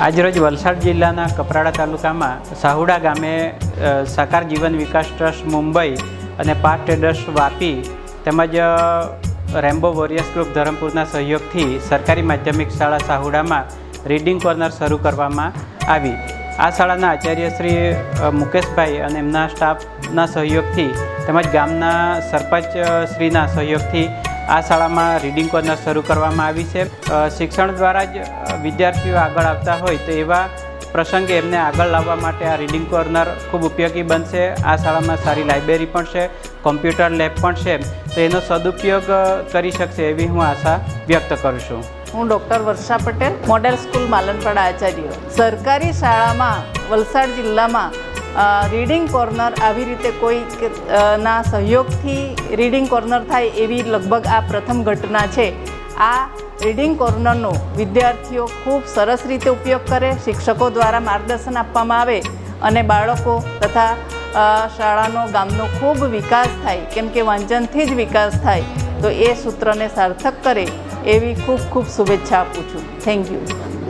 આજરોજ વલસાડ જિલ્લાના કપરાડા તાલુકામાં સાહુડા ગામે સાકાર જીવન વિકાસ ટ્રસ્ટ મુંબઈ અને પાર્ક ટ્રેડર્સ વાપી તેમજ રેમ્બો વોરિયર્સ ગ્રુપ ધરમપુરના સહયોગથી સરકારી માધ્યમિક શાળા સાહુડામાં રીડિંગ કોર્નર શરૂ કરવામાં આવી। આ શાળાના આચાર્ય શ્રી મુકેશભાઈ અને એમના સ્ટાફના સહયોગથી તેમજ ગામના સરપંચ શ્રીના સહયોગથી આ શાળામાં રીડિંગ કોર્નર શરૂ કરવામાં આવી છે। શિક્ષણ દ્વારા જ વિદ્યાર્થીઓ આગળ આવતા હોય તો એવા પ્રસંગે એમને આગળ લાવવા માટે આ રીડિંગ કોર્નર ખૂબ ઉપયોગી બનશે। આ શાળામાં સારી લાઇબ્રેરી પણ છે, કોમ્પ્યુટર લેબ પણ છે, તો એનો સદુપયોગ કરી શકશે એવી હું આશા વ્યક્ત કરું છું। હું ડૉક્ટર વર્ષા પટેલ, મોડેલ સ્કૂલ માલનપાડા આચાર્ય। સરકારી શાળામાં વલસાડ જિલ્લામાં રીડિંગ કોર્નર આવી રીતે કોઈ ના સહયોગથી રીડિંગ કોર્નર થાય એવી લગભગ આ પ્રથમ ઘટના છે। આ રીડિંગ કોર્નરનો વિદ્યાર્થીઓ ખૂબ સરસ રીતે ઉપયોગ કરે, શિક્ષકો દ્વારા માર્ગદર્શન આપવામાં આવે અને બાળકો તથા શાળાનો ગામનો ખૂબ વિકાસ થાય, કેમ કે વાંચનથી જ વિકાસ થાય, તો એ સૂત્રને સાર્થક કરે એવી ખૂબ ખૂબ શુભેચ્છા આપું છું। Thank you.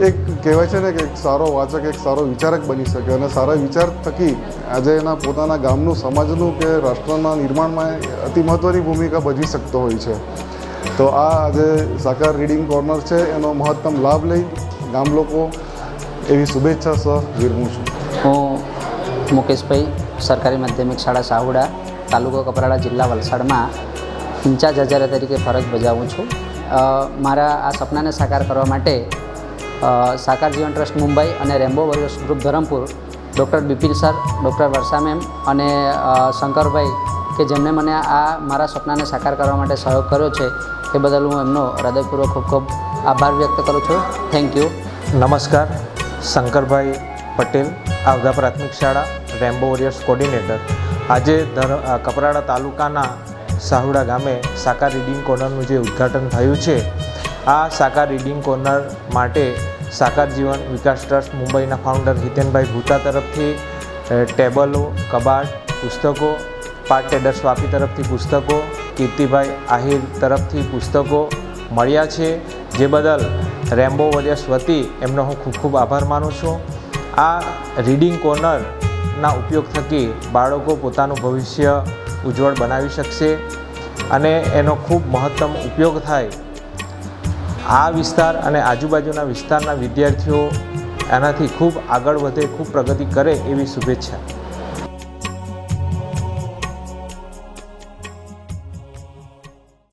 એક કહેવાય છે ને કે એક સારો વાચક એક સારો વિચારક બની શકે અને સારા વિચાર થકી આજે એના પોતાના ગામનું, સમાજનું કે રાષ્ટ્રના નિર્માણમાં અતિ મહત્ત્વની ભૂમિકા ભજવી શકતો હોય છે। તો આ આજે સાકાર રીડિંગ કોર્નર છે, એનો મહત્તમ લાભ લઈ ગામ લોકો એવી શુભેચ્છા સહ વિરમું છું। હું મુકેશભાઈ, સરકારી માધ્યમિક શાળા સાહુડા, તાલુકો કપરાડા, જિલ્લા વલસાડમાં ઇન્ચાર્જ આચાર્ય તરીકે ફરજ બજાવું છું। મારા આ સપનાને સાકાર કરવા માટે સાકાર જીવન ટ્રસ્ટ મુંબઈ અને Rambo warriors group Dharampur, doctor Bipin sir, doctor Varsha ma'am અને શંકરભાઈ કે જેમણે મને આ મારા સપનાને સાકાર કરવા માટે સહયોગ કર્યો છે, એ બદલ હું એમનો હૃદયપૂર્વક ખૂબ ખૂબ આભાર વ્યક્ત કરું છું। Thank you. નમસ્કાર, શંકરભાઈ પટેલ, આવધા પ્રાથમિક શાળા, રેમ્બો વોરિયર્સ કોર્ડિનેટર। આજે કપરાડા તાલુકાના સાહુડા ગામે સાકાર રીડિંગ કોર્નરનું જે ઉદ્ઘાટન થયું છે, આ સાકાર રીડિંગ કોર્નર માટે સાકાર જીવન વિકાસ ટ્રસ્ટ મુંબઈના ફાઉન્ડર હિતેનભાઈ ભૂતા તરફથી ટેબલો, કબાટ, પુસ્તકો, પાર્ક ટ્રેડર્સ વાપી તરફથી પુસ્તકો, કીર્તિભાઈ આહિર તરફથી પુસ્તકો મળ્યા છે, જે બદલ રેમ્બો વોરિયર્સ વતી એમનો હું ખૂબ ખૂબ આભાર માનું છું। આ રીડિંગ કોર્નરના ઉપયોગ થકી બાળકો પોતાનું ભવિષ્ય ઉજ્જવળ બનાવી શકશે અને એનો ખૂબ મહત્તમ ઉપયોગ થાય। આ વિસ્તાર અને આજુબાજુના વિસ્તારના વિદ્યાર્થીઓ એનાથી ખૂબ આગળ વધે, ખૂબ પ્રગતિ કરે એવી શુભેચ્છા।